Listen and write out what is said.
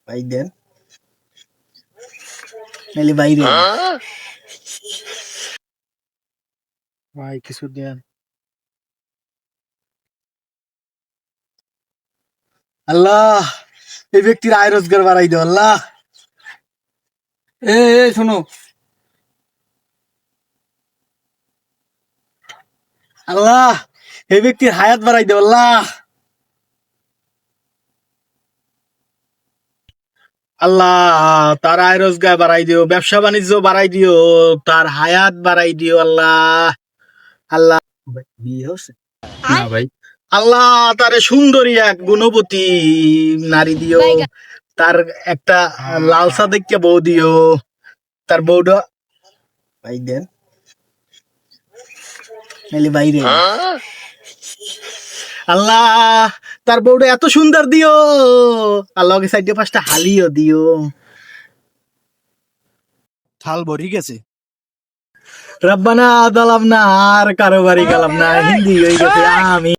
ভাই দেন নাইলে বাইরে ভাই কিছু দেন। আল্লাহ, এই ব্যক্তির আয় রোজগার বাড়াই দাও আল্লাহ। শোনো আল্লাহ, এই ব্যক্তির হায়াত বাড়াই দাও আল্লাহ। আল্লাহ, তার আয় রোজগার বাড়াই দিও, ব্যবসা বাণিজ্য বাড়াই দিও, তার হায়াত বাড়াই দিও আল্লাহ। আল্লাহ, বিয়ে হচ্ছে না ভাই। আল্লাহ, তারে সুন্দরী এক গুণবতী নারী দিও, তার একটা লালসা দেখে বউ দিও, তার বউটা ভাই দেন নাইলে বাইরে আল্লাহ, তার বউটা এত সুন্দর দিও আল্লাহ, ওকে সাইডে পাঁচটা হালিও দিও। থাল ভরি গেছে। রব্বানা আদালাম না, আর কারো বাড়ি গেলাম না, হিন্দি হয়ে গেছে আমি।